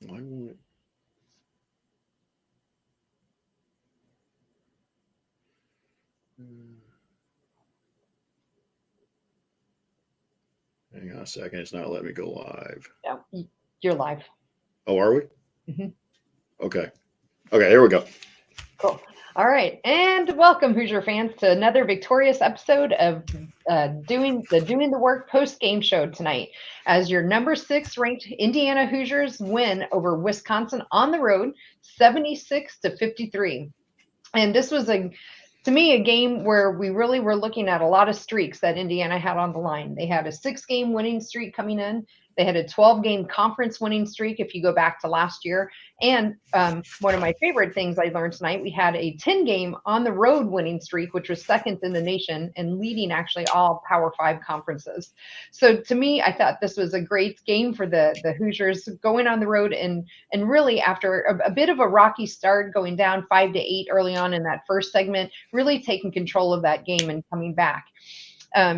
Why won't it? Hang on a second. It's not letting me go live. Yeah, you're live. Oh, are we? Mm-hmm. Okay. Okay, here we go. Cool. All right, and welcome, Hoosier fans, to another victorious episode of doing the work post game show tonight. As your number 6 ranked Indiana Hoosiers win over Wisconsin on the road, 76-53. And this was to me, a game where we really were looking at a lot of streaks that Indiana had on the line. They had a 6-game winning streak coming in. They had a 12-game conference winning streak if you go back to last year. And one of my favorite things I learned tonight, we had a 10-game on the road winning streak, which was second in the nation and leading actually all Power 5 conferences. So to me, I thought this was a great game for the Hoosiers going on the road and really after a bit of a rocky start, going down 5-8 early on in that first segment, really taking control of that game and coming back.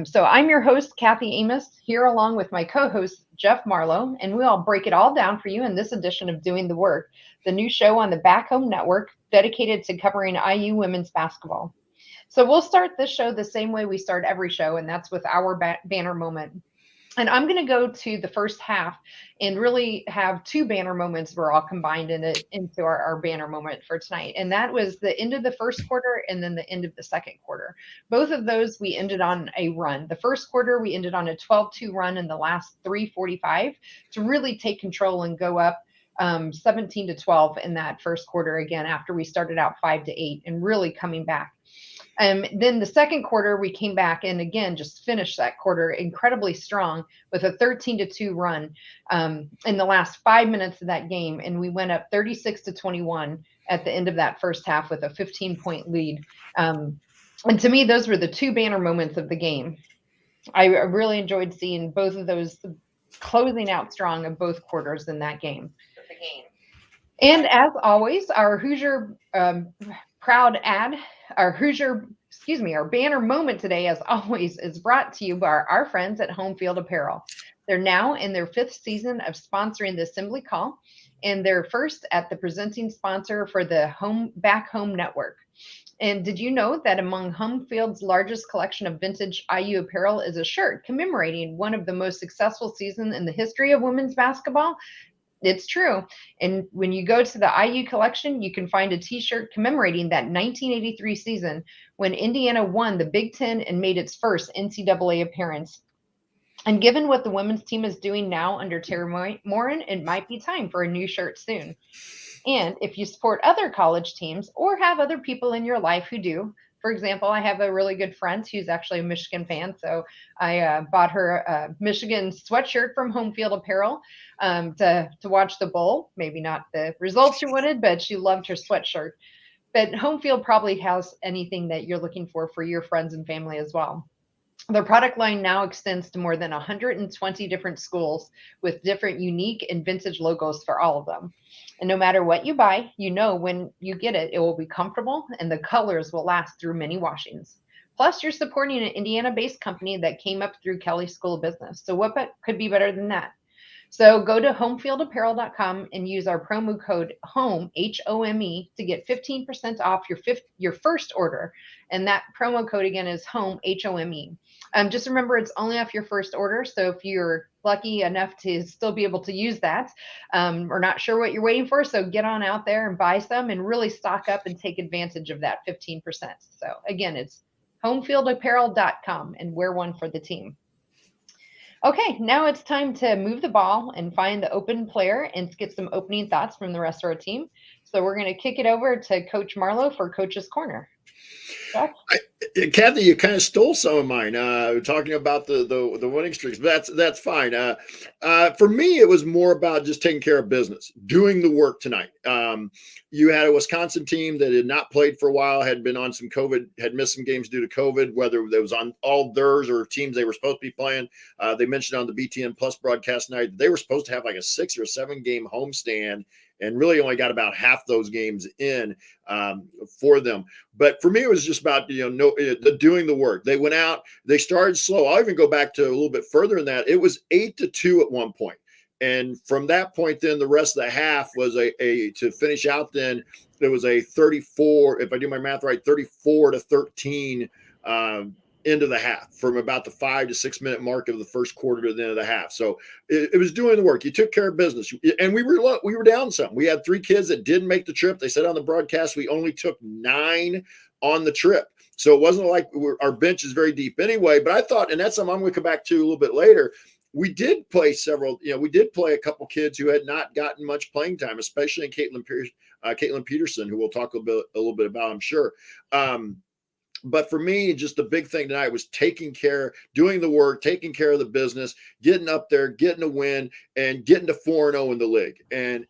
So I'm your host, Kathy Amos, here along with my co-host, Jeff Marlow, and we'll break it all down for you in this edition of Doing the Work, the new show on the Back Home Network dedicated to covering IU women's basketball. So we'll start this show the same way we start every show, and that's with our banner moment. And I'm going to go to the first half and really have 2 banner moments were all combined into our banner moment for tonight. And that was the end of the first quarter and then the end of the second quarter. Both of those we ended on a run. The first quarter, we ended on a 12-2 run in the last 3:45 to really take control and go up 17-12 in that first quarter again after we started out 5-8 and really coming back. Then the second quarter, we came back and again just finished that quarter incredibly strong with a 13-2 run in the last 5 minutes of that game. And we went up 36-21 at the end of that first half with a 15-point lead. And to me, those were the 2 banner moments of the game. I really enjoyed seeing both of those closing out strong of both quarters in that game. And as always, our Hoosier proud ad, our banner moment today, as always, is brought to you by our friends at Home Field Apparel. They're now in their 5th season of sponsoring the Assembly Call, and they're first at the presenting sponsor for the Back Home Network. And did you know that among Home Field's largest collection of vintage IU apparel is a shirt commemorating one of the most successful seasons in the history of women's basketball? It's true. And when you go to the IU collection, you can find a t-shirt commemorating that 1983 season when Indiana won the Big Ten and made its first NCAA appearance. And given what the women's team is doing now under Terry Morin, it might be time for a new shirt soon. And if you support other college teams or have other people in your life who do, for example, I have a really good friend who's actually a Michigan fan, so I bought her a Michigan sweatshirt from Home Field Apparel to watch the bowl. Maybe not the results she wanted, but she loved her sweatshirt. But Home Field probably has anything that you're looking for your friends and family as well. Their product line now extends to more than 120 different schools with different unique and vintage logos for all of them. And no matter what you buy, you know when you get it, it will be comfortable and the colors will last through many washings. Plus, you're supporting an Indiana-based company that came up through Kelly School of Business. So what could be better than that? So go to homefieldapparel.com and use our promo code HOME, HOME, to get 15% off your first order. And that promo code again is HOME, HOME. Just remember, it's only off your first order. So if you're lucky enough to still be able to use that, or not sure what you're waiting for, so get on out there and buy some and really stock up and take advantage of that 15%. So again, it's homefieldapparel.com and wear one for the team. Okay, now it's time to move the ball and find the open player and get some opening thoughts from the rest of our team. So we're going to kick it over to Coach Marlow for Coach's Corner. Kathy, you kind of stole some of mine, talking about the winning streaks. But that's fine. For me, it was more about just taking care of business, doing the work tonight. You had a Wisconsin team that had not played for a while, had been on some COVID, had missed some games due to COVID, whether it was on all theirs or teams they were supposed to be playing. They mentioned on the BTN Plus broadcast tonight that they were supposed to have like a 6 or 7 game homestand, and really only got about half those games in for them. But for me, it was just about, doing the work. They went out, they started slow. I'll even go back to a little bit further than that. It was 8-2 at one point. And from that point, then the rest of the half was a to finish out. Then it was a 34, if I do my math right, 34-13 into the half, from about the 5 to 6 minute mark of the first quarter to the end of the half. So it was doing the work. You took care of business, and we were down some. We had 3 kids that didn't make the trip. They said on the broadcast we only took 9 on the trip. So it wasn't like our bench is very deep anyway. But I thought, and that's something I'm going to come back to a little bit later, we did play we did play a couple kids who had not gotten much playing time, especially in Caitlin Peterson, who we'll talk a little bit about, I'm sure. But for me, just the big thing tonight was doing the work, taking care of the business, getting up there, getting a win, and getting to 4-0 in the league, and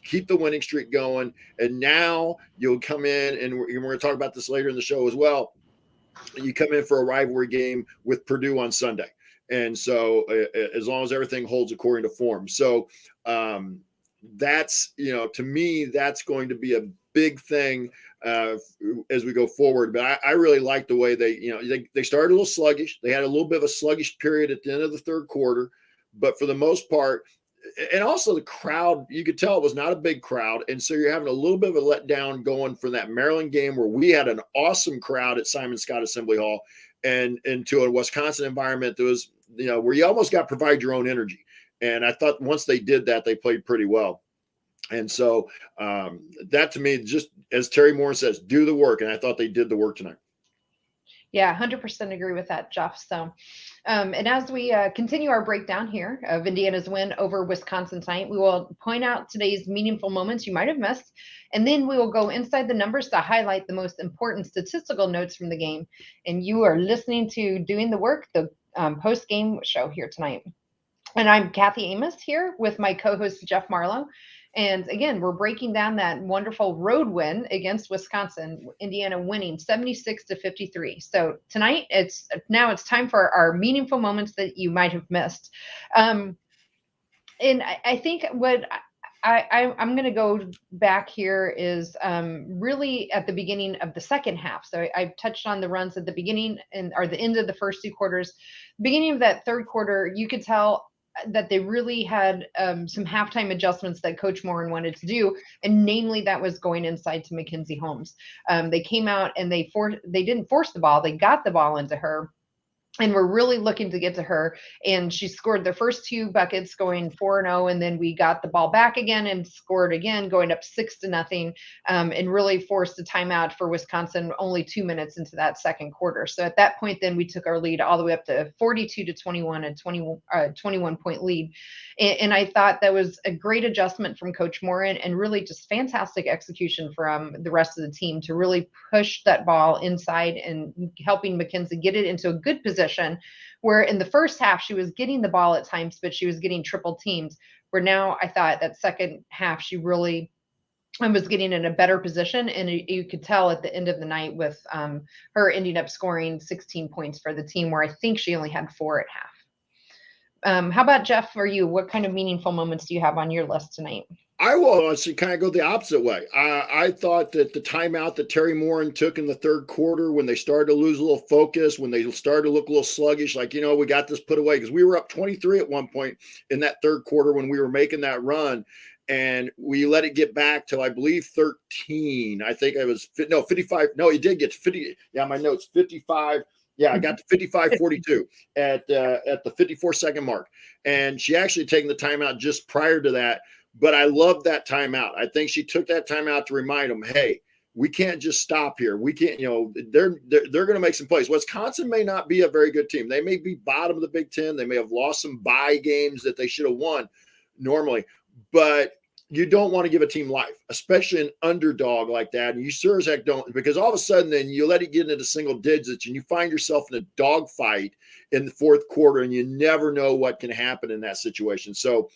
keep the winning streak going. And now you'll come in, and we're going to talk about this later in the show as well. You come in for a rivalry game with Purdue on Sunday. And so as long as everything holds according to form. So that's, to me, that's going to be a big thing as we go forward. But I really like the way they started a little sluggish. They had a little bit of a sluggish period at the end of the third quarter. But for the most part, and also the crowd, you could tell it was not a big crowd. And so you're having a little bit of a letdown going from that Maryland game where we had an awesome crowd at Simon Scott Assembly Hall, and into a Wisconsin environment that was, where you almost got to provide your own energy. And I thought once they did that, they played pretty well. And so that, to me, just as Terry Moore says, do the work. And I thought they did the work tonight. Yeah, 100% agree with that, Jeff. So, and as we continue our breakdown here of Indiana's win over Wisconsin tonight, we will point out today's meaningful moments you might have missed, and then we will go inside the numbers to highlight the most important statistical notes from the game. And you are listening to Doing the Work, the post-game show here tonight. And I'm Kathy Amos here with my co-host, Jeff Marlow. And again, we're breaking down that wonderful road win against Wisconsin, Indiana winning 76-53. So tonight, it's time for our meaningful moments that you might have missed. And I think what I'm going to go back here is really at the beginning of the second half. So I've touched on the runs at the beginning or the end of the first 2 quarters. Beginning of that third quarter, you could tell that they really had some halftime adjustments that Coach Moore wanted to do, and namely that was going inside to Mackenzie Holmes. They came out and they didn't force the ball; they got the ball into her, and we're really looking to get to her. And she scored the first 2 buckets, going 4-0, and then we got the ball back again and scored again, going up 6-0, and really forced a timeout for Wisconsin only 2 minutes into that second quarter. So at that point, then we took our lead all the way up to 42-21, a 21-point lead. And I thought that was a great adjustment from Coach Moore, and really just fantastic execution from the rest of the team to really push that ball inside and helping Mackenzie get it into a good position, where in the first half she was getting the ball at times, but she was getting triple teamed, where now I thought that second half she really was getting in a better position. And you could tell at the end of the night with her ending up scoring 16 points for the team, where I think she only had 4 at half. How about Jeff, for you? What kind of meaningful moments do you have on your list tonight? I will actually kind of go the opposite way. I thought that the timeout that Terry Moore took in the third quarter, when they started to lose a little focus, when they started to look a little sluggish, like, we got this put away, because we were up 23 at one point in that third quarter when we were making that run. And we let it get back to, I believe, 13. I think it was 55. No, it did get to 50. Yeah, my notes, 55. Yeah, I got to 55-42 at the 54-second mark. And she actually taken the timeout just prior to that. But I love that timeout. I think she took that timeout to remind them, hey, we can't just stop here. We can't, they're going to make some plays. Wisconsin may not be a very good team. They may be bottom of the Big Ten. They may have lost some bye games that they should have won normally. But you don't want to give a team life, especially an underdog like that. And you sure as heck don't, because all of a sudden then you let it get into single digits and you find yourself in a dogfight in the fourth quarter, and you never know what can happen in that situation. So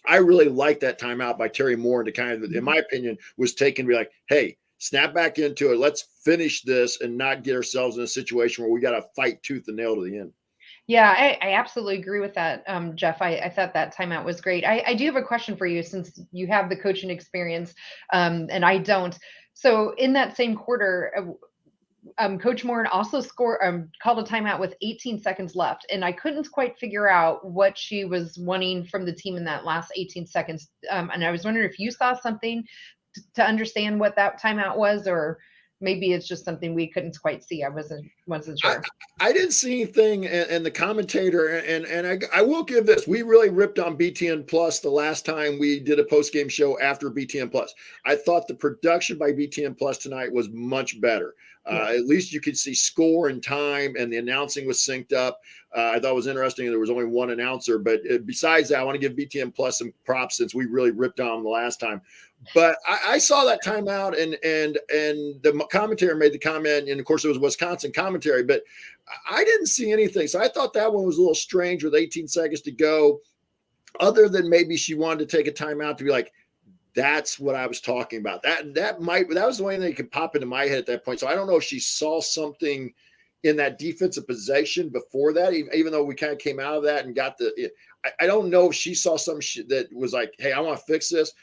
I really like that timeout by Terry Moore, to kind of, in my opinion, was taken to be like, hey, snap back into it. Let's finish this and not get ourselves in a situation where we got to fight tooth and nail to the end. Yeah, I absolutely agree with that, Jeff. I thought that timeout was great. I do have a question for you, since you have the coaching experience and I don't. So in that same quarter, Coach Moore also called a timeout with 18 seconds left, and I couldn't quite figure out what she was wanting from the team in that last 18 seconds. And I was wondering if you saw something to understand what that timeout was, or maybe it's just something we couldn't quite see. I wasn't sure. I didn't see anything, and the commentator, and I will give this. We really ripped on BTN Plus the last time we did a post game show after BTN Plus. I thought the production by BTN Plus tonight was much better. Yeah. At least you could see score and time, and the announcing was synced up. I thought it was interesting. There was only one announcer, but besides that, I want to give BTN Plus some props since we really ripped on them the last time. But I saw that timeout, and the commentator made the comment, and of course it was Wisconsin commentary, but I didn't see anything. So I thought that one was a little strange with 18 seconds to go, other than maybe she wanted to take a timeout to be like, that's what I was talking about. That was the only thing that could pop into my head at that point. So I don't know if she saw something in that defensive possession before that, even though we kind of came out of that and got I don't know if she saw some shit that was like, hey, I want to fix this.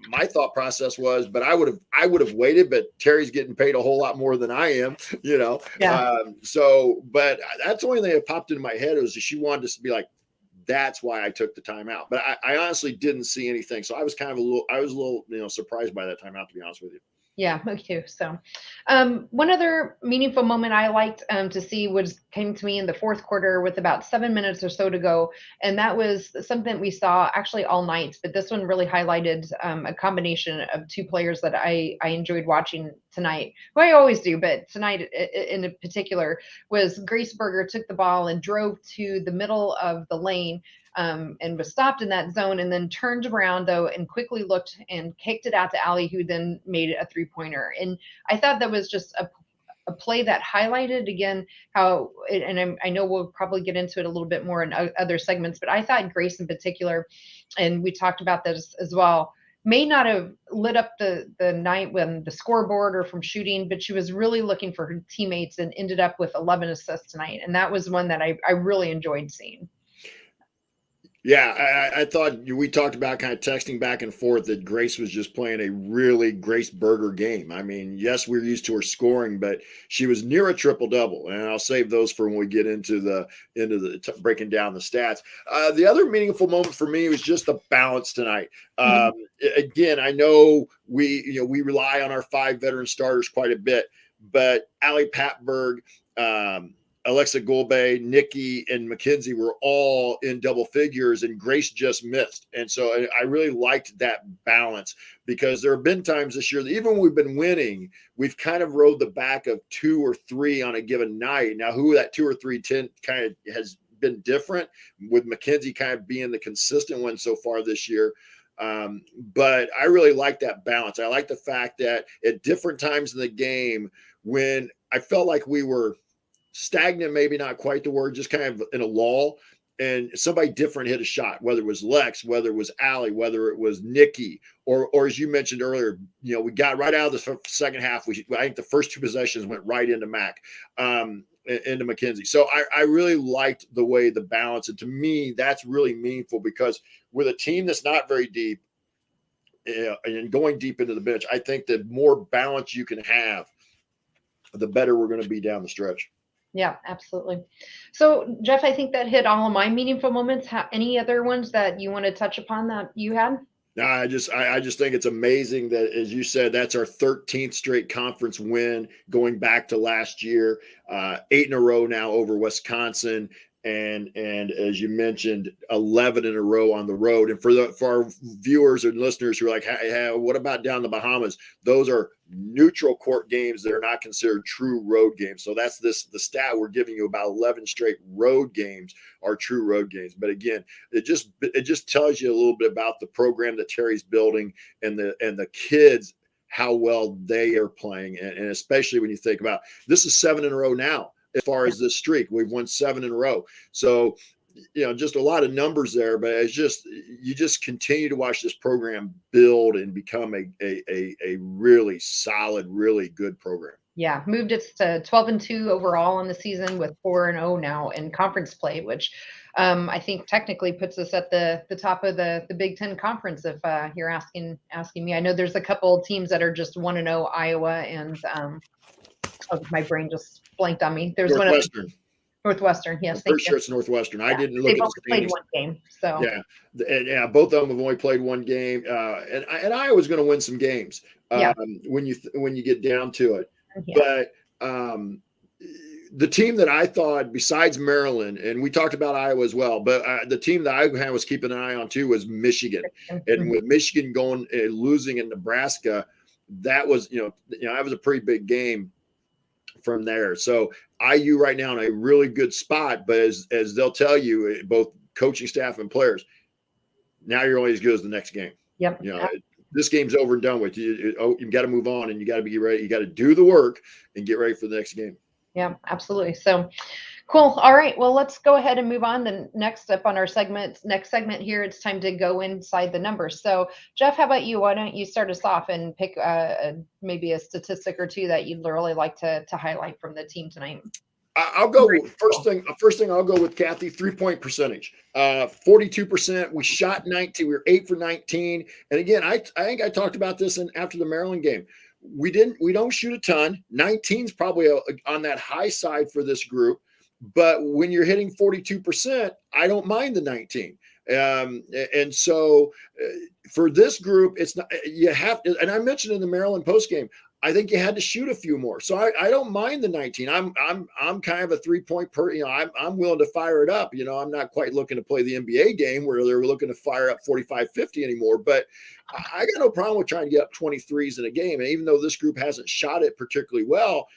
My thought process was, but I would have waited, but Terry's getting paid a whole lot more than I am, Yeah. But that's the only thing that popped into my head was that she wanted to be like, that's why I took the timeout. But I honestly didn't see anything. So I was a little surprised by that timeout, to be honest with you. Yeah, me too. So, one other meaningful moment I liked to see came to me in the fourth quarter with about 7 minutes or so to go, and that was something we saw actually all night. But this one really highlighted a combination of two players that I enjoyed watching tonight. Well, I always do, but tonight in particular was Grace Berger took the ball and drove to the middle of the lane. And was stopped in that zone, and then turned around though and quickly looked and kicked it out to Allie, who then made a 3-pointer. And I thought that was just a play that highlighted again how, and I know we'll probably get into it a little bit more in other segments, but I thought Grace in particular, and we talked about this as well, may not have lit up the night when the scoreboard or from shooting, but she was really looking for her teammates and ended up with 11 assists tonight. And that was one that I really enjoyed seeing. Yeah, I thought we talked about kind of texting back and forth that Grace was just playing a really Grace Berger game. I mean, yes, we're used to her scoring, but she was near a triple double, and I'll save those for when we get into the breaking down the stats. The other meaningful moment for me was just the balance tonight. Again, I know we rely on our 5 veteran starters quite a bit, but Allie Patberg, Alexa Golbe, Nikki, and Mackenzie were all in double figures, and Grace just missed. And so I really liked that balance, because there have been times this year that even when we've been winning, we've kind of rode the back of 2 or 3 on a given night. Now, who that 2 or 3 kind of has been different, with Mackenzie kind of being the consistent one so far this year. But I really like that balance. I like the fact that at different times in the game, when I felt like we were stagnant, maybe not quite the word, just kind of in a lull, and somebody different hit a shot, whether it was Lex, whether it was Allie, whether it was Nikki, or as you mentioned earlier, we got right out of the second half. I think the first 2 possessions went right into Mac, into Mackenzie. So I really liked the way the balance, and to me, that's really meaningful, because with a team that's not very deep and going deep into the bench, I think the more balance you can have, the better we're going to be down the stretch. Yeah, absolutely. So, Jeff, I think that hit all of my meaningful moments. Any other ones that you want to touch upon that you had? No, I just think it's amazing that, as you said, that's our 13th straight conference win going back to last year, 8 in a row now over Wisconsin. And as you mentioned, 11 in a row on the road. And for our viewers and listeners who are like, hey, what about down the Bahamas? Those are neutral court games that are not considered true road games. So that's the stat we're giving you, about 11 straight road games are true road games. But again, it just tells you a little bit about the program that Terry's building, and the kids, how well they are playing. And especially when you think about, this is 7 in a row now. As far as this streak, we've won 7 in a row. So, just a lot of numbers there, but you just continue to watch this program build and become a really solid, really good program. Yeah, moved it to 12-2 overall on the season, with 4-0 now in conference play, which I think technically puts us at the top of the Big Ten conference. If you're asking me, I know there's a couple teams that are just 1-0, Iowa and Oh, my brain just blanked on me. There's one of Northwestern. Northwestern. Yes, I'm thank pretty you. sure it's Northwestern. I Yeah, didn't look they've at only the played standings. one game, so Yeah, yeah, both of them have only played one game, and Iowa's going to win some games yeah, when you get down to it. yeah. But the team that I thought, besides Maryland, and we talked about Iowa as well, but the team that I was keeping an eye on too was Michigan, and with Michigan going losing in Nebraska, that was that was a pretty big game from there. So IU right now in a really good spot, but as they'll tell you, both coaching staff and players, now you're only as good as the next game. Yep. This game's over and done with. You got to move on, and you got to be ready. You got to do the work and get ready for the next game. Yeah, absolutely. So cool. All right. Well, let's go ahead and move on. The next up on our next segment here, it's time to go inside the numbers. So, Jeff, how about you? Why don't you start us off and pick maybe a statistic or two that you'd really like to highlight from the team tonight? I'll go first thing. I'll go with Kathy. 3-point percentage, 42%. We shot 19. We were 8 for 19. And again, I think I talked about this after the Maryland game. We don't shoot a ton. 19 is probably on that high side for this group. But when you're hitting 42%, I don't mind the 19. And so for this group, it's not, you have to, and I mentioned in the Maryland postgame, I think you had to shoot a few more. So I don't mind the 19. I'm kind of a 3-point I'm willing to fire it up. I'm not quite looking to play the NBA game where they're looking to fire up 45, 50 anymore, but I got no problem with trying to get up 23s in a game. And even though this group hasn't shot it particularly well,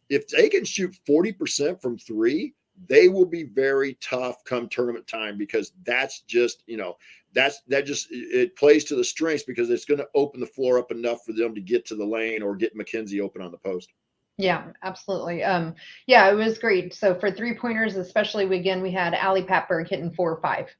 if they can shoot 40% from 3, they will be very tough come tournament time, because that's just, it plays to the strengths, because it's going to open the floor up enough for them to get to the lane or get McKenzie open on the post. Yeah, absolutely. Yeah, it was great. So for 3-pointers, especially, we had Allie Patberg hitting 4 or 5.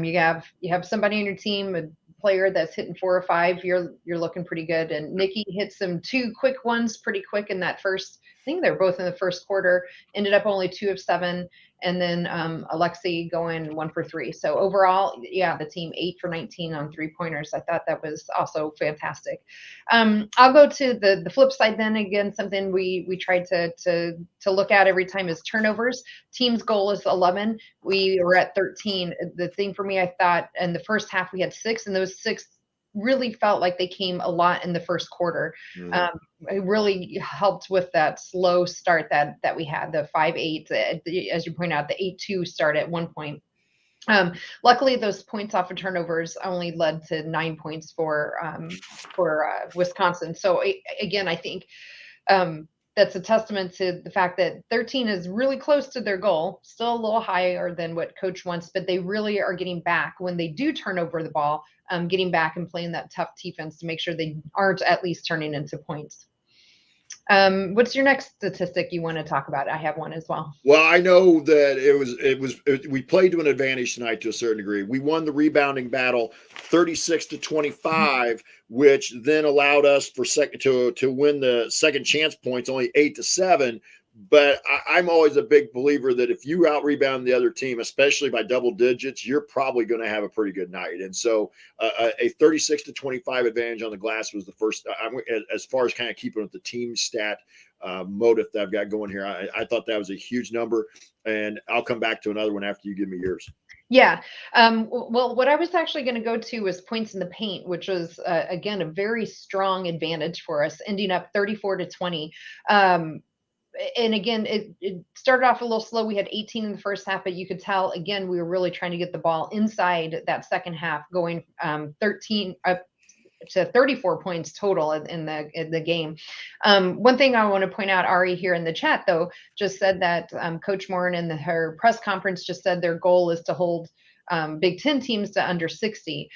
You have somebody on your team, a player that's hitting 4 or 5, you're looking pretty good. And Nikki hit some 2 quick ones pretty quick in that first. I think they're both in the first quarter. Ended up only 2 of 7, and then Alexi going 1 for 3. So overall, yeah, the team 8 for 19 on 3-pointers. I thought that was also fantastic. I'll go to the flip side then. Again, something we tried to look at every time is turnovers. Team's goal is 11. We were at 13. The thing for me, I thought in the first half we had 6, and those 6 really felt like they came a lot in the first quarter. It really helped with that slow start that we had, the 5-8, as you point out, the 8-2 start at one point. Luckily, those points off of turnovers only led to 9 points for Wisconsin. So again, I think that's a testament to the fact that 13 is really close to their goal, still a little higher than what coach wants, but they really are getting back when they do turn over the ball, getting back and playing that tough defense to make sure they aren't at least turning into points. What's your next statistic you want to talk about? I have one as well. Well, I know that we played to an advantage tonight to a certain degree. We won the rebounding battle 36-25, which then allowed us to win the second chance points, only 8-7. But I'm always a big believer that if you out rebound the other team, especially by double digits, you're probably going to have a pretty good night. And so a 36-25 advantage on the glass was the first, as far as kind of keeping with the team stat motive that I've got going here. I thought that was a huge number, and I'll come back to another one after you give me yours. Yeah. Well, what I was actually going to go to was points in the paint, which was, again, a very strong advantage for us, ending up 34-20. And again, it started off a little slow. We had 18 in the first half, but you could tell, again, we were really trying to get the ball inside that second half, going 13 up to 34 points total in the game. One thing I want to point out, Ari here in the chat, though, just said that Coach Morin in her press conference just said their goal is to hold Big Ten teams to under 60.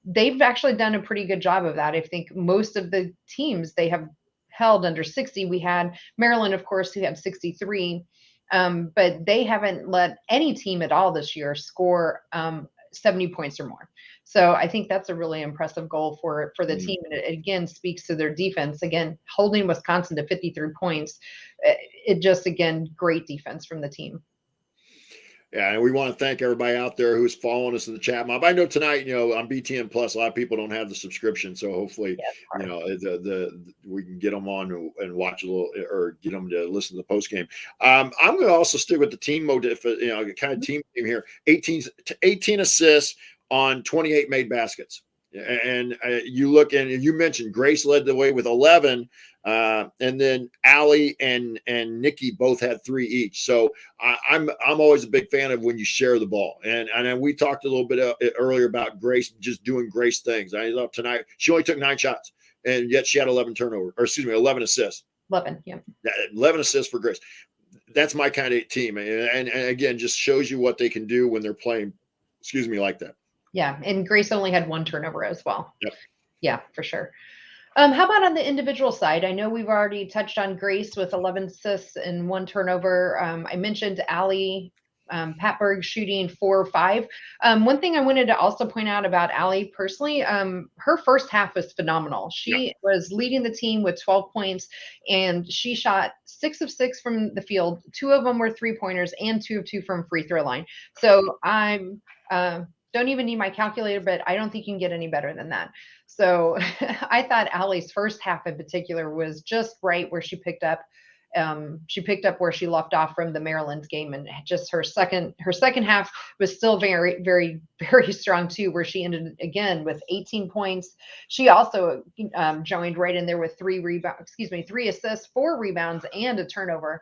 They've actually done a pretty good job of that. I think most of the teams they have held under 60. We had Maryland, of course, who had 63, but they haven't let any team at all this year score 70 points or more. So I think that's a really impressive goal for the team. And it again speaks to their defense. Again, holding Wisconsin to 53 points. It just, again, great defense from the team. Yeah, and we want to thank everybody out there who's following us in the chat mob. I know tonight, on BTN Plus, a lot of people don't have the subscription, so hopefully, we can get them on and watch a little, or get them to listen to the post game. I'm going to also stick with the team mode, kind of team here. 18 assists on 28 made baskets. And you look, and you mentioned Grace led the way with 11, and then Allie and Nikki both had 3 each. So I'm always a big fan of when you share the ball. And we talked a little bit earlier about Grace just doing Grace things. I thought tonight she only took 9 shots, and yet she had 11 assists. 11, yeah. 11 assists for Grace. That's my kind of team, and again, just shows you what they can do when they're playing. Like that. Yeah, and Grace only had 1 turnover as well. Yep. Yeah, for sure. How about on the individual side? I know we've already touched on Grace with 11 assists and 1 turnover. I mentioned Allie Patberg shooting 4 or 5. One thing I wanted to also point out about Allie personally, her first half was phenomenal. She was leading the team with 12 points, and she shot 6 of 6 from the field. 2 of them were 3-pointers, and 2 of 2 from free throw line. So I'm don't even need my calculator, but I don't think you can get any better than that. So I thought Allie's first half in particular was just right where she picked up where she left off from the Maryland game, and just her second half was still very, very, very strong too, where she ended again with 18 points. She also joined right in there with 3 assists, 4 rebounds, and a turnover.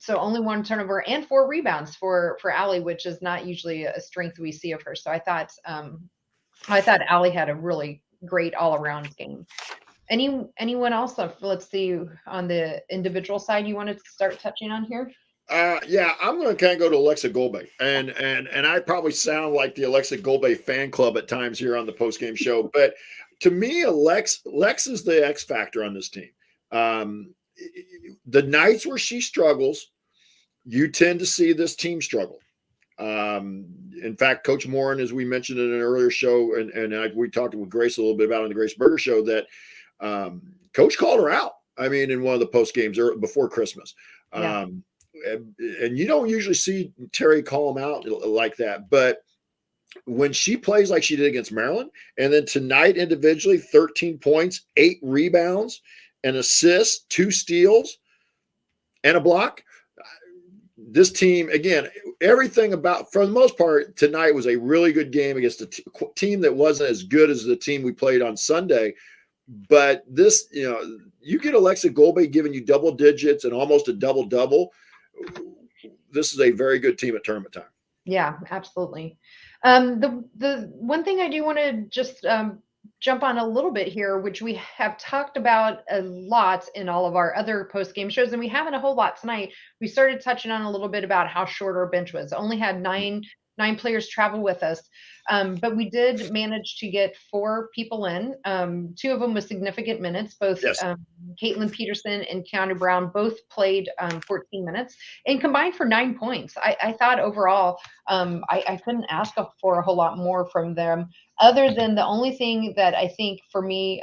So only 1 turnover and 4 rebounds for Allie, which is not usually a strength we see of her. So I thought Allie had a really great all around game. Anyone else? Let's see, on the individual side you wanted to start touching on here? Yeah, I'm going to kind of go to Alexa Golbe, and I probably sound like the Alexa Golbe fan club at times here on the postgame show, but to me, Lex is the X factor on this team. The nights where she struggles, you tend to see this team struggle. In fact, Coach Morin, as we mentioned in an earlier show, and we talked with Grace a little bit about on the Grace Berger show, that Coach called her out. I mean, in one of the post games before Christmas. And you don't usually see Terry call them out like that. But when she plays like she did against Maryland, and then tonight individually, 13 points, 8 rebounds, an assist, 2 steals, and a block. This team, again, everything about, for the most part, tonight was a really good game against a team that wasn't as good as the team we played on Sunday. But this, you get Alexa Golbe giving you double digits and almost a double-double. This is a very good team at tournament time. Yeah, absolutely. The one thing I do want to just jump on a little bit here, which we have talked about a lot in all of our other post-game shows, and we haven't a whole lot tonight. We started touching on a little bit about how short our bench was. Only had nine players travel with us. But we did manage to get 4 people in, 2 of them with significant minutes. Both Caitlin Peterson and Keanu Brown both played 14 minutes and combined for 9 points. I thought overall, I couldn't ask for a whole lot more from them, other than the only thing that I think for me,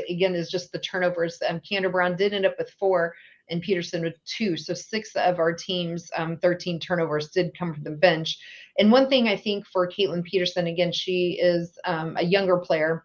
again, is just the turnovers. Keanu Brown did end up with 4 and Peterson with 2. So 6 of our team's 13 turnovers did come from the bench. And one thing I think for Caitlin Peterson, again, she is a younger player.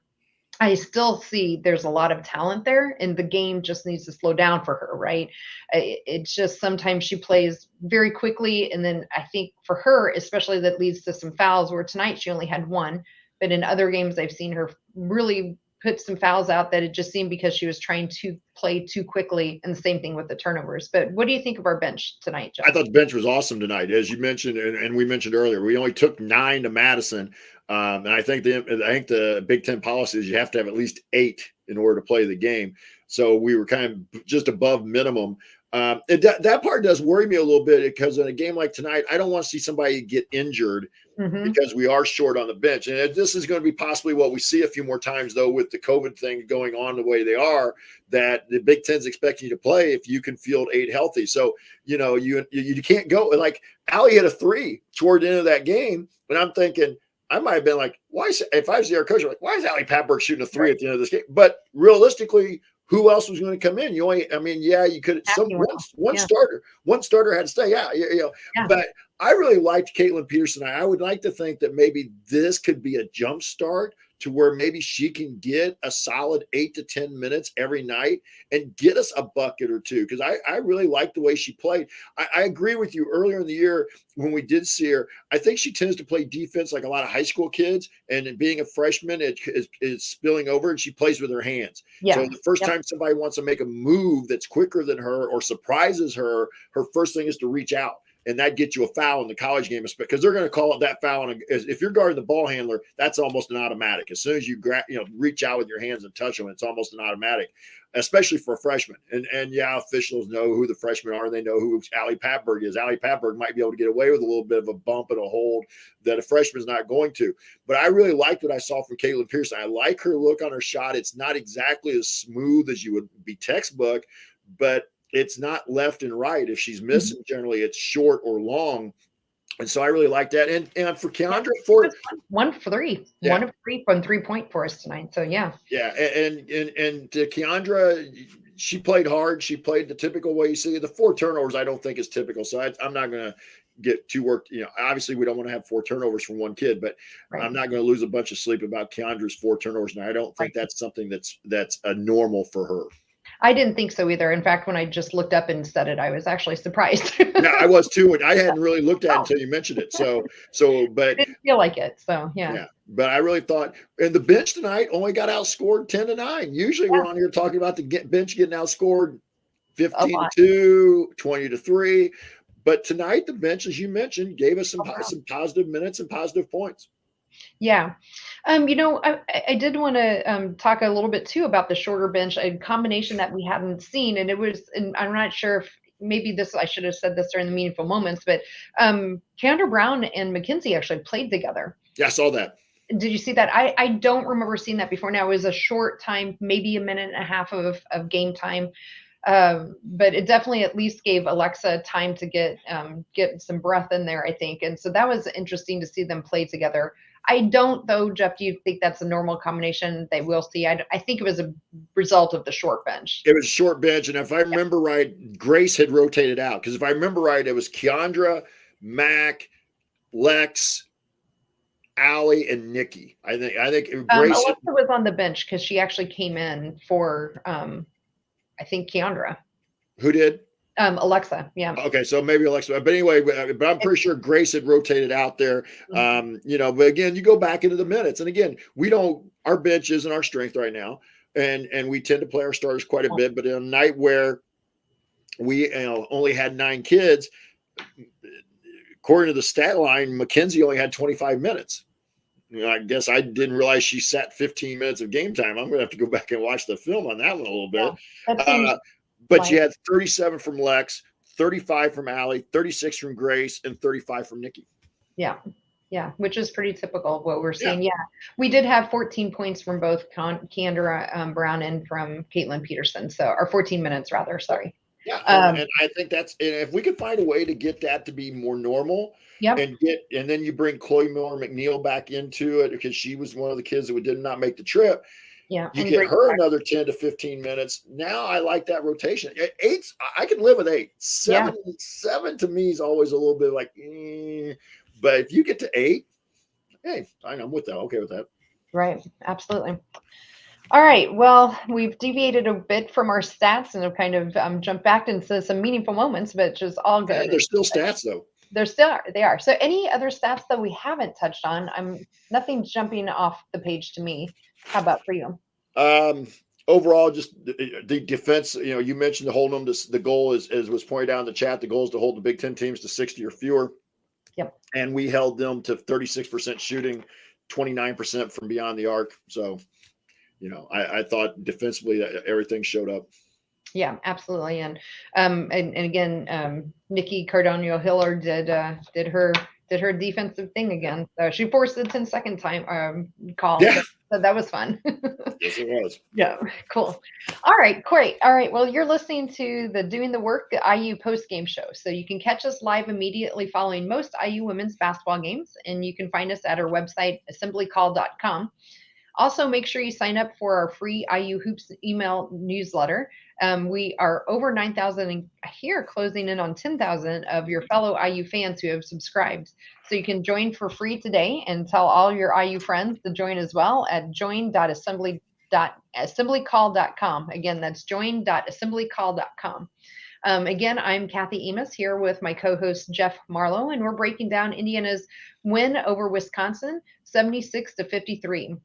I still see there's a lot of talent there, and the game just needs to slow down for her, right? It's just sometimes she plays very quickly, and then I think for her, especially, that leads to some fouls, where tonight she only had 1. But in other games, I've seen her really put some fouls out that it just seemed because she was trying to play too quickly, and the same thing with the turnovers. But what do you think of our bench tonight, John? I thought the bench was awesome tonight. As you mentioned, and we mentioned earlier, we only took 9 to Madison. And I think the Big Ten policy is you have to have at least 8 in order to play the game. So we were kind of just above minimum. That part does worry me a little bit, because in a game like tonight, I don't want to see somebody get injured because we are short on the bench. And this is going to be possibly what we see a few more times, though, with the COVID thing going on the way they are, that the Big Ten's expecting you to play if you can field 8 healthy. So, you can't go. Like, Allie hit a 3 toward the end of that game, and I'm thinking, I might have been like, if I was the coach, I'm like, why is Allie Patberg shooting a 3 at the end of this game? But realistically, who else was going to come in? You could one starter had to stay. But I really liked Caitlin Peterson. I would like to think that maybe this could be a jump start to where maybe she can get a solid 8 to 10 minutes every night and get us a bucket or two. Because I really like the way she played. I agree with you earlier in the year when we did see her. I think she tends to play defense like a lot of high school kids. And being a freshman, it's spilling over and she plays with her hands. Yeah. So the first time somebody wants to make a move that's quicker than her or surprises her, her first thing is to reach out. And that gets you a foul in the college game, because they're going to call it that foul. And if you're guarding the ball handler, that's almost an automatic. As soon as you reach out with your hands and touch them, it's almost an automatic, especially for a freshman. And yeah, officials know who the freshmen are. They know who Allie Patberg is. Allie Patberg might be able to get away with a little bit of a bump and a hold that a freshman's not going to. But I really liked what I saw from Caitlin Pearson. I like her look on her shot. It's not exactly as smooth as you would be textbook, but it's not left and right. If she's missing, generally it's short or long. And so I really like that. And for Keandra, for 1 for 3, 1 of 3 from 3-point for us tonight. So yeah. And to Keandra, she played hard. She played the typical way you see. The 4 turnovers, I don't think is typical. So I'm not going to get too worked. Obviously we don't want to have 4 turnovers from one kid, but I'm not going to lose a bunch of sleep about Keandra's 4 turnovers. And I don't think that's something that's a normal for her. I didn't think so either. In fact, when I just looked up and said it, I was actually surprised. Yeah, I was too. And I hadn't really looked at it until you mentioned it. But it didn't feel like it. So yeah. But I really thought, and the bench tonight only got outscored 10-9. Usually we're on here talking about the bench getting outscored 15-2, 20-3. But tonight the bench, as you mentioned, gave us some positive minutes and positive points. Yeah. I did want to talk a little bit too about the shorter bench, a combination that we hadn't seen. And I'm not sure if maybe I should have said this during the meaningful moments, but Keandra Brown and Mackenzie actually played together. Yeah, I saw that. Did you see that? I don't remember seeing that before. Now it was a short time, maybe a minute and a half of game time. But it definitely at least gave Alexa time to get some breath in there, I think. And so that was interesting to see them play together. I don't, though, Jeff, do you think that's a normal combination they will see? I think it was a result of the short bench. It was a short bench. And if I remember right, Grace had rotated out. Because if I remember right, it was Keandra, Mac, Lex, Allie, and Nikki. I think Grace Alexa was on the bench because she actually came in for I think Keandra. Who did? Alexa, yeah. Okay, so maybe Alexa, but anyway, but I'm pretty sure Grace had rotated out there. But again, you go back into the minutes, and again, our bench isn't our strength right now, and we tend to play our starters quite a bit. But in a night where we only had 9 kids, according to the stat line, Mackenzie only had 25 minutes. I guess I didn't realize she sat 15 minutes of game time. I'm going to have to go back and watch the film on that one a little bit. But you had 37 from Lex, 35 from Allie, 36 from Grace, and 35 from Nikki. Yeah, which is pretty typical of what we're seeing. Yeah, we did have 14 points from both Keandra Brown and from Caitlin Peterson. So, or 14 minutes rather, sorry. Yeah, and I think if we could find a way to get that to be more normal, and then you bring Chloe Miller-McNeil back into it, because she was one of the kids that did not make the trip. Yeah, you get her another 10 to 15 minutes. Now I like that rotation. 8, I can live with 8. 7 to me is always a little bit like, but if you get to 8, hey, I'm with that. Okay with that. Right, absolutely. All right. Well, we've deviated a bit from our stats and have kind of jumped back into some meaningful moments, but just all good. Yeah, they're still stats though. They are. So any other stats that we haven't touched on? Nothing's jumping off the page to me. How about for you? Overall, just the defense, you mentioned holding them to the goal as was pointed out in the chat. The goal is to hold the Big Ten teams to 60 or fewer. Yep. And we held them to 36% shooting, 29% from beyond the arc. So, I thought defensively everything showed up. Yeah, absolutely. And again, Nikki Cardano-Hiller did her defensive thing again. So she forced the 10-second time call. Yeah. So that was fun. Yes, it was. Yeah, cool. All right, great. All right, well, you're listening to the Doing the Work, the IU post-game show. So you can catch us live immediately following most IU women's basketball games, and you can find us at our website, assemblycall.com. Also, make sure you sign up for our free IU Hoops email newsletter. We are over 9,000 here, closing in on 10,000 of your fellow IU fans who have subscribed. So you can join for free today and tell all your IU friends to join as well at join.assemblycall.com. Again, that's join.assemblycall.com. Again, I'm Kathy Amos here with my co-host Jeff Marlow, and we're breaking down Indiana's win over Wisconsin, 76-53.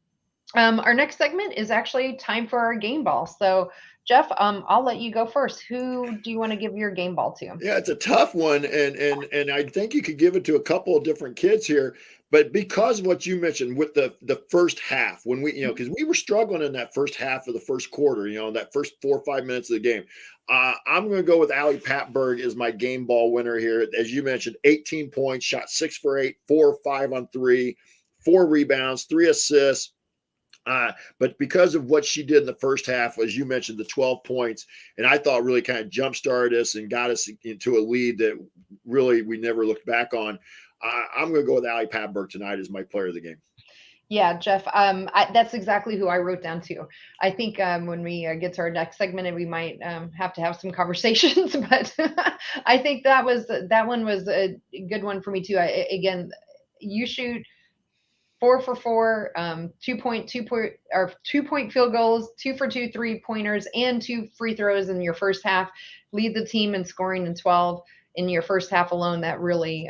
Our next segment is actually time for our game ball. So, Jeff, I'll let you go first. Who do you want to give your game ball to? Yeah, it's a tough one, and I think you could give it to a couple of different kids here. But because of what you mentioned with the first half, when we, because we were struggling in that first half of the first quarter, that first 4 or 5 minutes of the game, I'm going to go with Allie Patberg as my game ball winner here. As you mentioned, 18 points, shot 6 for 8, 4 or 5 on 3, 4 rebounds, 3 assists. But because of what she did in the first half, as you mentioned, the 12 points, and I thought really kind of jump-started us and got us into a lead that really we never looked back on. I'm going to go with Allie Patberg tonight as my player of the game. Yeah, Jeff, that's exactly who I wrote down too. I think when we get to our next segment, and we might have to have some conversations, but I think that one was a good one for me too. Again, you shoot 4 for 4, 2-point field goals, 2 for 2 3-pointers, and 2 free throws in your first half. Lead the team in scoring in 12 in your first half alone. That really,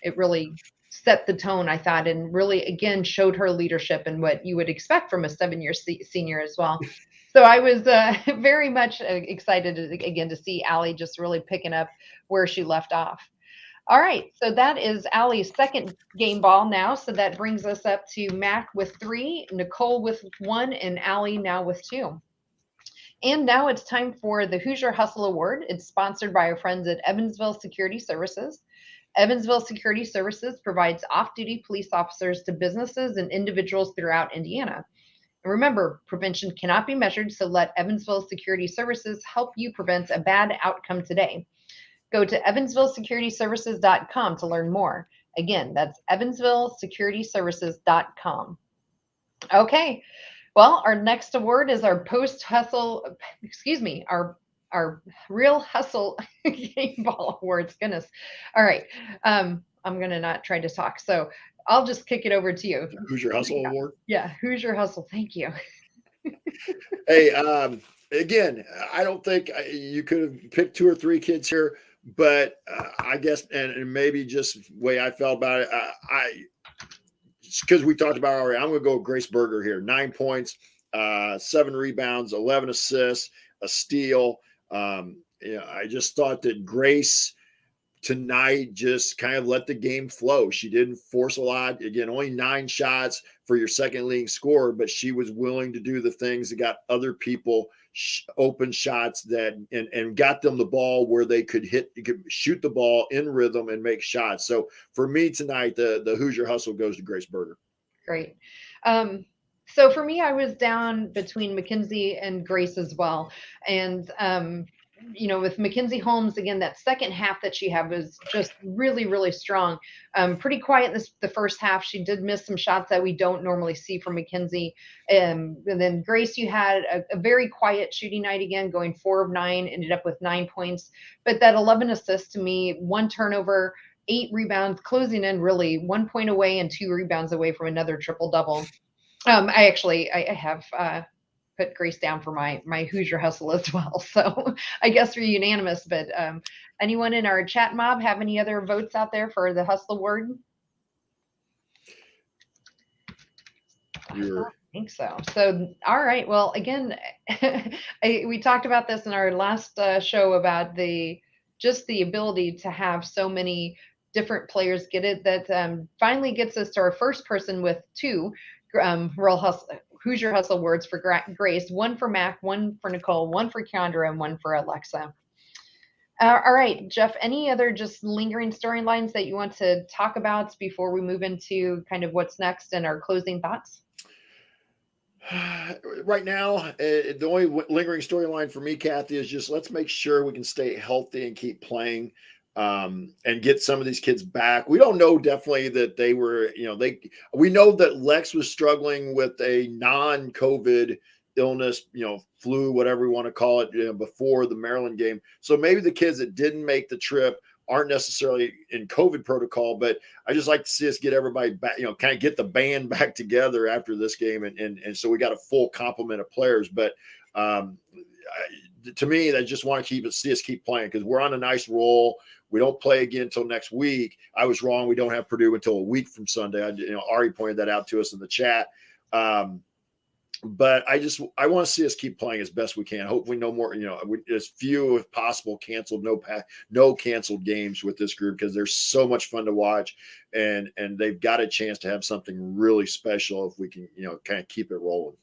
it really set the tone, I thought, and really again showed her leadership and what you would expect from a 7-year senior as well. So I was very much excited again to see Allie just really picking up where she left off. All right, so that is Allie's second game ball now. So that brings us up to Mac with 3, Nicole with 1, and Allie now with 2. And now it's time for the Hoosier Hustle Award. It's sponsored by our friends at Evansville Security Services. Evansville Security Services provides off-duty police officers to businesses and individuals throughout Indiana. And remember, prevention cannot be measured, so let Evansville Security Services help you prevent a bad outcome today. Go to evansvillesecurityservices.com to learn more. Again, that's evansvillesecurityservices.com. Okay. Well, our next award is our our Real Hustle Game Ball Awards. Goodness. All right. I'm going to not try to talk. So I'll just kick it over to you. Hoosier Hustle Award? Yeah, Hoosier Hustle. Thank you. Hey, again, I don't think you could have picked 2 or 3 kids here, but I guess, and maybe just the way I felt about it, because we talked about it already, I'm going to go with Grace Berger here. 9 points, 7 rebounds, 11 assists, a steal. I just thought that Grace tonight just kind of let the game flow. She didn't force a lot. Again, only 9 shots for your second leading scorer, but she was willing to do the things that got other people open shots and got them the ball where they could shoot the ball in rhythm and make shots. So for me tonight, the Hoosier Hustle goes to Grace Berger. Great. So for me, I was down between Mackenzie and Grace as well. And with Mackenzie Holmes, again, that second half that she had was just really, really strong. Pretty quiet the first half. She did miss some shots that we don't normally see from Mackenzie. And then Grace, you had a very quiet shooting night again, going 4 of 9, ended up with 9 points. But that 11 assists to me, 1 turnover, 8 rebounds, closing in really 1 point away and 2 rebounds away from another triple-double. I have put Grace down for my Hoosier Hustle as well. So I guess we're unanimous, but anyone in our chat mob have any other votes out there for the Hustle Award? I don't think so. So, all right. Well, again, we talked about this in our last show about the ability to have so many different players get it that finally gets us to our first person with 2 Hoosier Hustle words for Grace, 1 for Mac, 1 for Nicole, 1 for Keandra, and 1 for Alexa. All right, Jeff, any other just lingering storylines that you want to talk about before we move into kind of what's next and our closing thoughts? Right now, the only lingering storyline for me, Kathy, is just let's make sure we can stay healthy and keep playing. and get some of these kids back. We don't know definitely that they were, we know that Lex was struggling with a non-COVID illness, flu, whatever you want to call it, before the Maryland game. So maybe the kids that didn't make the trip aren't necessarily in COVID protocol, but I just like to see us get everybody back, kind of get the band back together after this game. And so we got a full complement of players, but to me, I just want to see us keep playing because we're on a nice roll. We don't play again until next week. I was wrong. We don't have Purdue until a week from Sunday. Ari pointed that out to us in the chat. But I want to see us keep playing as best we can. Hopefully no more, as few as possible no canceled games with this group because they're so much fun to watch and they've got a chance to have something really special if we can, kind of keep it rolling.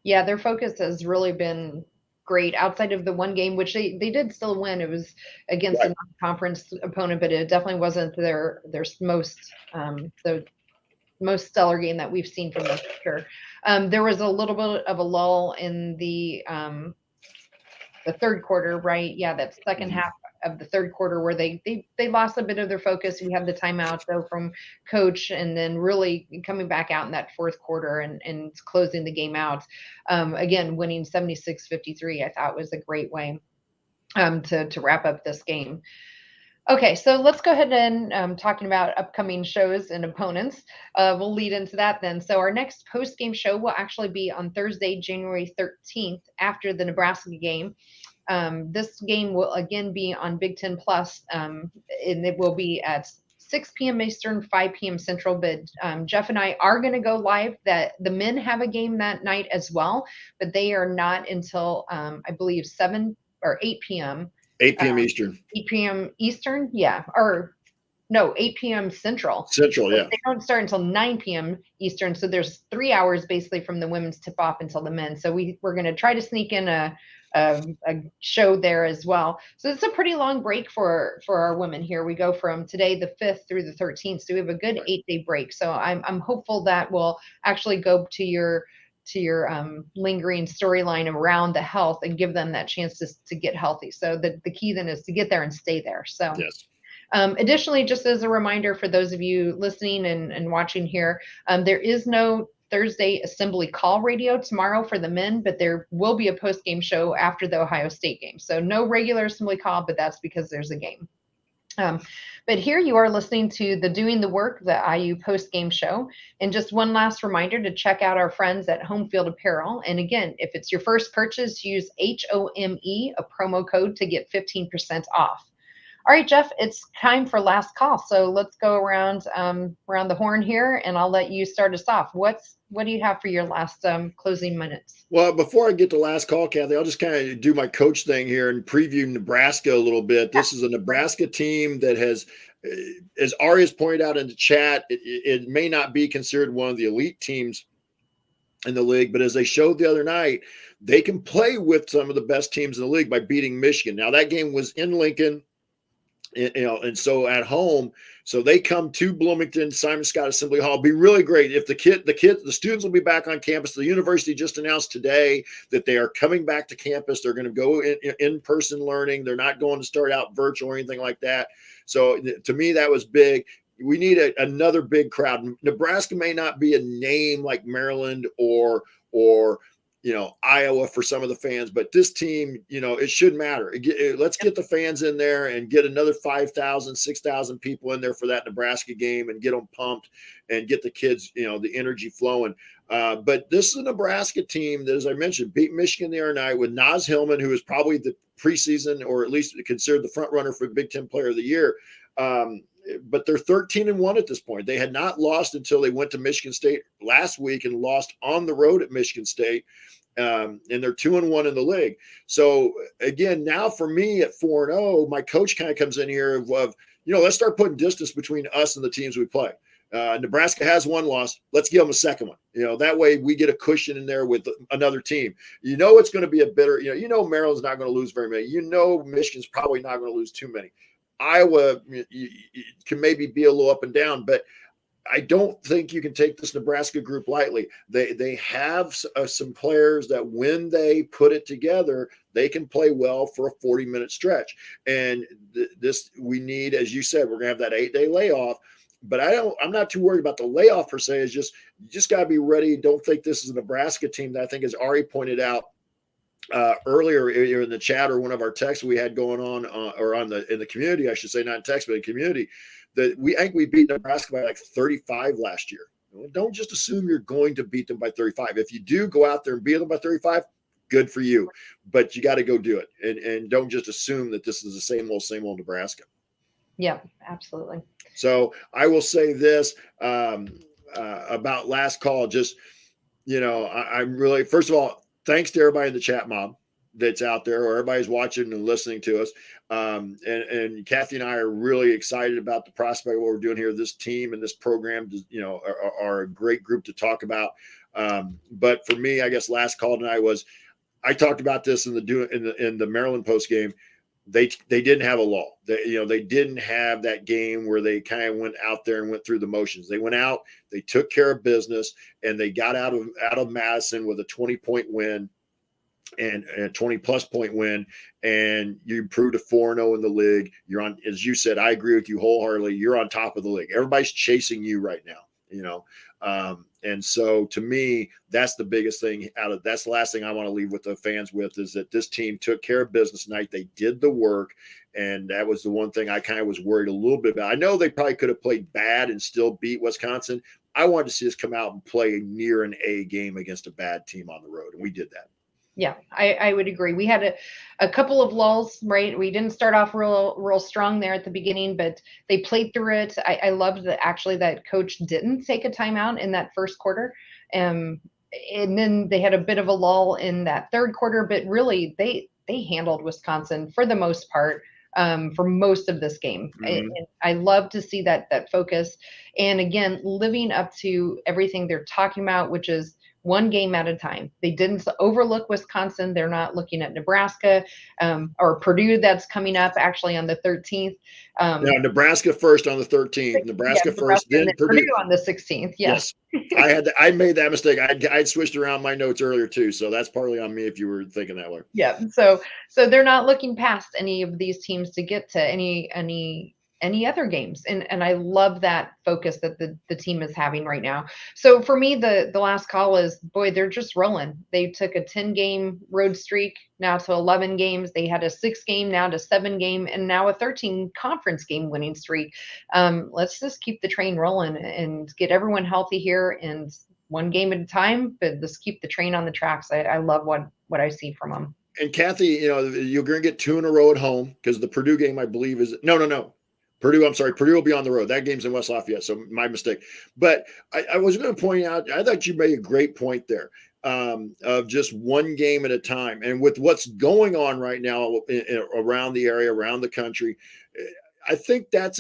Yeah, their focus has really been great outside of the one game, which they did still win. It was against a non-conference opponent, but it definitely wasn't their most the most stellar game that we've seen from them. Sure. There was a little bit of a lull in the third quarter, right? Yeah, that second half of the third quarter where they lost a bit of their focus. We had the timeout though from coach and then really coming back out in that fourth quarter and closing the game out. Again, winning 76-53, I thought was a great way to wrap up this game. Okay, so let's go ahead and talking about upcoming shows and opponents. We'll lead into that then. So our next post-game show will actually be on Thursday, January 13th after the Nebraska game. This game will again be on Big Ten Plus, and it will be at 6 p.m. Eastern, 5 p.m. Central. But Jeff and I are going to go live. That the men have a game that night as well, but they are not until I believe 7 or 8 p.m. 8 p.m. Eastern. 8 p.m. Eastern, yeah, or no, 8 p.m. Central. Central, yeah. They don't start until 9 p.m. Eastern, so there's 3 hours basically from the women's tip-off until the men. So we're going to try to sneak in a show there as well. So it's a pretty long break for our women here. We go from today the 5th through the 13th, so we have a good 8-day break. So I'm hopeful that we'll actually go to your lingering storyline around the health and give them that chance to get healthy. So the key then is to get there and stay there. So yes. Additionally, just as a reminder for those of you listening and watching here, there is no Thursday assembly call radio tomorrow for the men, but there will be a post-game show after the Ohio State game. So no regular assembly call, but that's because there's a game. But here you are listening to the Doing the Work, the IU post-game show. And just one last reminder to check out our friends at Home Field Apparel. And again, if it's your first purchase, use HOME, a promo code to get 15% off. All right, Jeff, it's time for last call. So let's go around the horn here, and I'll let you start us off. What do you have for your last closing minutes? Well, before I get to last call, Kathy, I'll just kind of do my coach thing here and preview Nebraska a little bit. This is a Nebraska team that has, as Ari has pointed out in the chat, it may not be considered one of the elite teams in the league, but as they showed the other night, they can play with some of the best teams in the league by beating Michigan. Now, that game was in Lincoln. And so at home, so they come to Bloomington, Simon Scott Assembly Hall. Be really great if the students will be back on campus. The university just announced today that they are coming back to campus. They're going to go in-person learning. They're not going to start out virtual or anything like that. So to me, that was big. We need another big crowd. Nebraska may not be a name like Maryland or Iowa for some of the fans, but this team, it shouldn't matter. Let's get the fans in there and get another 5,000, 6,000 people in there for that Nebraska game and get them pumped and get the kids, the energy flowing. But this is a Nebraska team that, as I mentioned, beat Michigan the other night with Naz Hillman, who is probably the preseason or at least considered the front runner for Big Ten Player of the Year. But they're 13-1 at this point. They had not lost until they went to Michigan State last week and lost on the road at Michigan State. And they're 2-1 in the league. So again, now for me at 4-0, my coach kind of comes in here of let's start putting distance between us and the teams we play. Nebraska has one loss. Let's give them a second one. That way we get a cushion in there with another team. It's going to be a bitter. Maryland's not going to lose very many. Michigan's probably not going to lose too many. Iowa can maybe be a little up and down, but I don't think you can take this Nebraska group lightly. They have some players that when they put it together, they can play well for a 40-minute stretch. And this we need, as you said, we're gonna have that 8-day layoff. But I'm not too worried about the layoff per se. It's just you just got to be ready. Don't think this is a Nebraska team that I think, as Ari pointed out earlier in the chat or one of our texts we had going on or in the community, I should say, not in text, but in community, that I think we beat Nebraska by like 35 last year. Don't just assume you're going to beat them by 35. If you do go out there and beat them by 35, good for you, but you got to go do it. And don't just assume that this is the same old Nebraska. Yeah, absolutely. So I will say this about last call. Just, I'm really, first of all, thanks to everybody in the chat mob that's out there, or everybody's watching and listening to us. And Kathy and I are really excited about the prospect of what we're doing here. This team and this program, are a great group to talk about. But for me, I guess last call tonight was, I talked about this in the Maryland post game. They didn't have a lull. They didn't have that game where they kind of went out there and went through the motions. They went out, they took care of business, and they got out of Madison with a 20-point win and a 20-plus point win, and you improved to 4-0 in the league. You're on, as you said, I agree with you wholeheartedly. You're on top of the league. Everybody's chasing you right now. And so to me, that's the biggest thing that's the last thing I want to leave with the fans with, is that this team took care of business tonight. They did the work. And that was the one thing I kind of was worried a little bit about. I know they probably could have played bad and still beat Wisconsin. I wanted to see us come out and play near an A game against a bad team on the road. And we did that. Yeah, I would agree. We had a couple of lulls, right? We didn't start off real strong there at the beginning, but they played through it. I loved that Coach didn't take a timeout in that first quarter. And then they had a bit of a lull in that third quarter, but really they handled Wisconsin for the most part, for most of this game. Mm-hmm. I love to see that focus. And again, living up to everything they're talking about, which is one game at a time. They didn't overlook Wisconsin. They're not looking at Nebraska or Purdue that's coming up actually on the 13th. Nebraska first on the 13th. Nebraska first, then Purdue on the 16th. Yes. I made that mistake. I'd switched around my notes earlier too, so that's partly on me if you were thinking that way. Yeah. So they're not looking past any of these teams to get to any other games. And I love that focus that the team is having right now. So for me, the last call is, boy, they're just rolling. They took a 10-game road streak now to 11 games. They had a 6-game now to 7-game, and now a 13 conference game winning streak. Let's just keep the train rolling and get everyone healthy here, and one game at a time, but let's keep the train on the tracks. I love what I see from them. And Kathy, you're going to get 2 in a row at home, because the Purdue game, I believe, is no. Purdue, I'm sorry. Purdue will be on the road. That game's in West Lafayette, so my mistake. But I was going to point out, I thought you made a great point there of just one game at a time. And with what's going on right now around the area, around the country, I think that's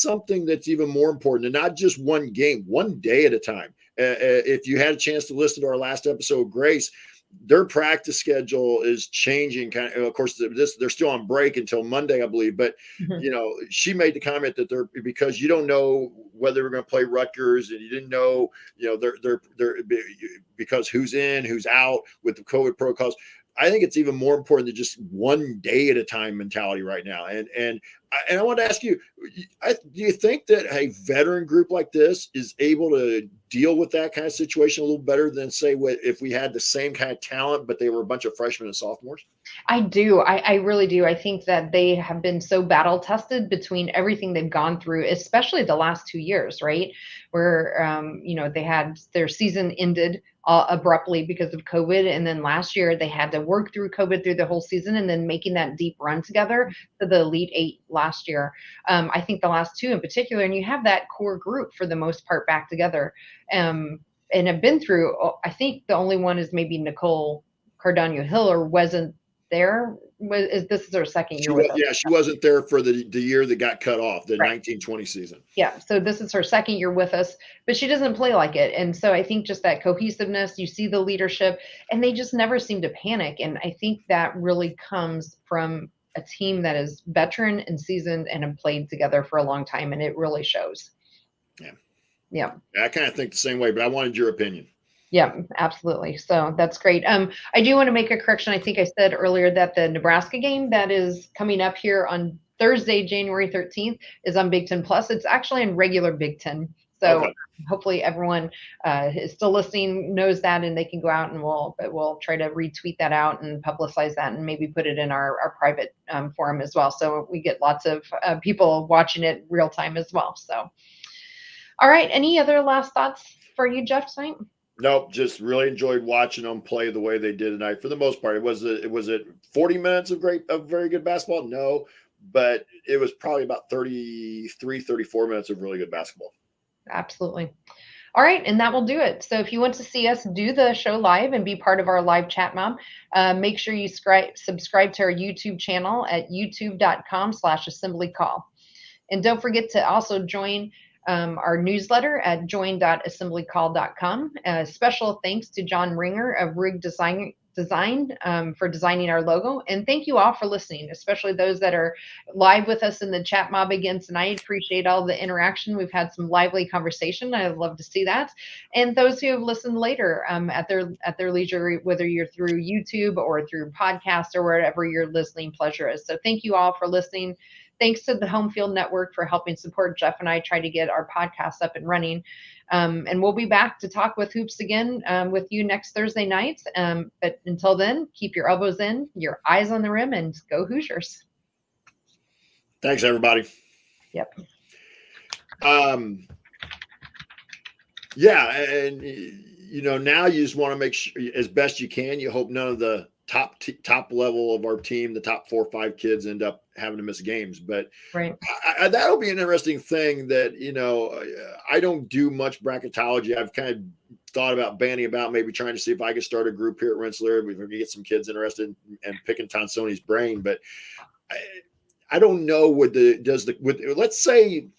something that's even more important, and not just one game, one day at a time. If you had a chance to listen to our last episode, Grace, their practice schedule is changing. Of course, they're still on break until Monday, I believe. But she made the comment that because you don't know whether we're going to play Rutgers, and you didn't know, they're because who's in, who's out with the COVID protocols. I think it's even more important than just one day at a time mentality right now. And I want to ask you, do you think that a veteran group like this is able to deal with that kind of situation a little better than, say, if we had the same kind of talent, but they were a bunch of freshmen and sophomores? I do. I really do. I think that they have been so battle tested between everything they've gone through, especially the last 2 years, right? Where, they had their season ended abruptly because of COVID. And then last year they had to work through COVID through the whole season, and then making that deep run together to the Elite Eight last year. I think the last 2 in particular, and you have that core group for the most part back together, and have been through, I think the only one is maybe Nicole Cardano-Hiller wasn't there. This is her second year with us. Yeah, she wasn't there for the year that got cut off, the 1920 season. Yeah, so this is her second year with us, but she doesn't play like it. And so I think just that cohesiveness, you see the leadership, and they just never seem to panic. And I think that really comes from a team that is veteran and seasoned and have played together for a long time, and it really shows. Yeah. Yeah. I kind of think the same way, but I wanted your opinion. Yeah, absolutely. So that's great. I do want to make a correction. I think I said earlier that the Nebraska game that is coming up here on Thursday, January 13th, is on Big Ten Plus. It's actually in regular Big Ten. So Okay. hopefully everyone is still listening, knows that, and they can go out and we'll try to retweet that out and publicize that and maybe put it in our private forum as well. So we get lots of people watching it real time as well. So, all right. Any other last thoughts for you, Jeff, tonight? Nope, just really enjoyed watching them play the way they did tonight. For the most part, it was it 40 minutes of very good basketball? No, but it was probably about 33, 34 minutes of really good basketball. Absolutely. All right, and that will do it. So if you want to see us do the show live and be part of our live chat mob, make sure you subscribe to our YouTube channel at youtube.com/assemblycall. And don't forget to also join our newsletter at join.assemblycall.com. Special thanks to John Ringer of Rig Design for designing our logo. And thank you all for listening, especially those that are live with us in the chat mob again tonight. Appreciate all the interaction. We've had some lively conversation. I love to see that. And those who have listened later at their leisure, whether you're through YouTube or through podcast or wherever your listening pleasure is. So thank you all for listening. Thanks to the Home Field Network for helping support Jeff and I try to get our podcast up and running. And we'll be back to talk with hoops again with you next Thursday night. But until then, keep your elbows in, your eyes on the rim, and go Hoosiers. Thanks, everybody. Yep. Yeah, and now you just want to make sure as best you can. You hope none of the top level of our team, the top 4 or 5 kids, end up having to miss games. But right, that'll be an interesting thing. That I don't do much bracketology. I've kind of thought about banning about maybe trying to see if I could start a group here at Rensselaer. We can get some kids interested in picking Tonsoni's brain. But I don't know let's say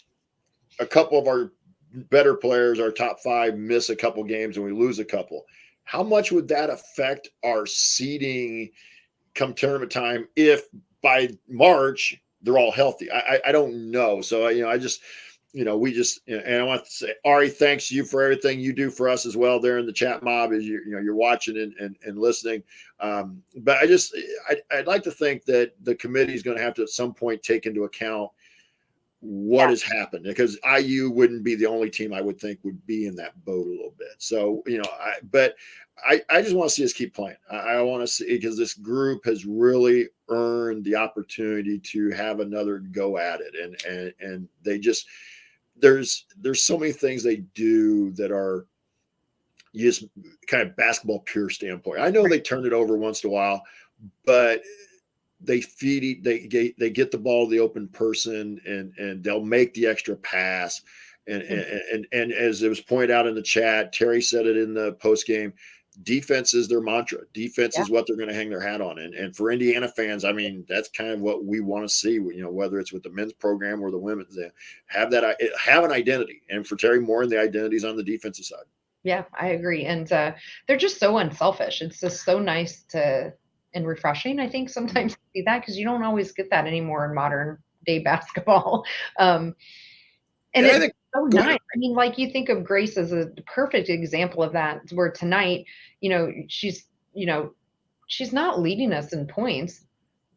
a couple of our better players, our top 5, miss a couple games and we lose a couple. How much would that affect our seeding come tournament time if by March they're all healthy? I don't know. So, I just, and I want to say, Ari, thanks you for everything you do for us as well there in the chat mob as you're watching and listening. But I'd like to think that the committee is going to have to at some point take into account what has happened, because IU wouldn't be the only team I would think would be in that boat a little bit. So, I just want to see us keep playing. I want to see, because this group has really earned the opportunity to have another go at it. And they just, there's so many things they do that are just kind of basketball pure standpoint. I know they turn it over once in a while, but they get the ball to the open person and they'll make the extra pass. And as it was pointed out in the chat, Terry said it in the post game, defense is their mantra. Defense is what they're going to hang their hat on. And for Indiana fans, I mean, that's kind of what we want to see, whether it's with the men's program or the women's, have an identity. And for Terry Moore, the identity is on the defensive side. Yeah, I agree. And they're just so unselfish. It's just so nice and refreshing, I think, sometimes to see that, because you don't always get that anymore in modern day basketball. And it's so nice. I mean, like, you think of Grace as a perfect example of that, where tonight, she's not leading us in points,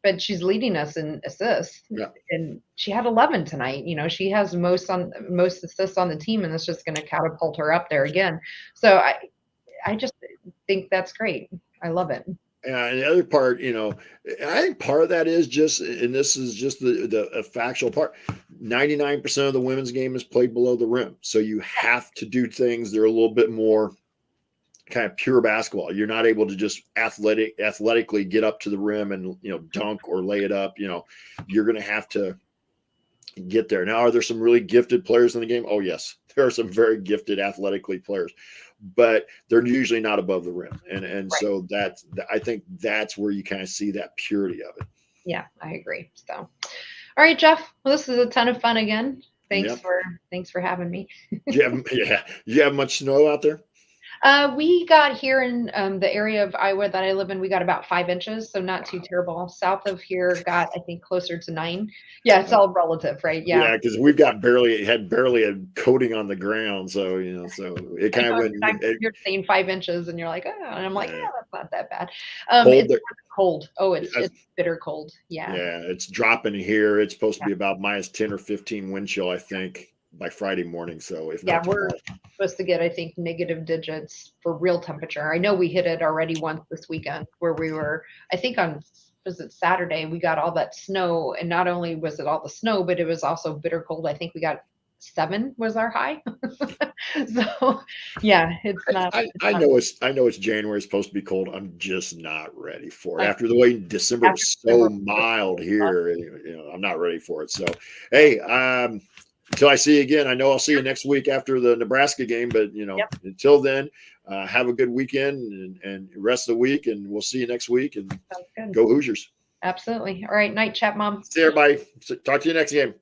but she's leading us in assists. Yeah. And she had 11 tonight. She has most assists on the team, and that's just going to catapult her up there again. So I just think that's great. I love it. And the other part, I think part of that is just, and this is just the factual part, 99% of the women's game is played below the rim. So you have to do things that are a little bit more kind of pure basketball. You're not able to just athletically get up to the rim and, dunk or lay it up. You're going to have to get there. Now, are there some really gifted players in the game? Oh, yes. There are some very gifted athletically players, but they're usually not above the rim. And so I think that's where you kind of see that purity of it. Yeah, I agree. So, all right, Jeff, well, this is a ton of fun again. Thanks for having me. You have much snow out there? We got here in the area of Iowa that I live in, we got about 5 inches, so not too terrible. South of here got, I think, closer to 9. Yeah, it's all relative, right? Yeah. Yeah, because we've got barely a coating on the ground, so so it I kind of know went. you're saying 5 inches, and you're like, oh, and I'm like, Yeah, yeah, that's not that bad. cold. It's cold. Oh, it's I- bitter cold. Yeah. yeah, it's dropping here. It's supposed to Yeah. be about -10 or -15 wind chill, I think, by Friday morning. So if Yeah, not we're tomorrow. supposed to get, I think, negative digits for real temperature. I know we hit it already once this weekend where we were, I think was it Saturday, we got all that snow. And not only was it all the snow, but it was also bitter cold. I think we got 7 was our high. So yeah, I know it's January. It's supposed to be cold. I'm just not ready for it. uh, After the way December after was so December. mild here, I'm not ready for it. So, hey, until I see you again, I know I'll see you next week after the Nebraska game. But Yep, until then, have a good weekend and rest of the week, and we'll see you next week. And sounds good. go Hoosiers! Absolutely. All right, night chat, Mom. See everybody. Talk to you next game.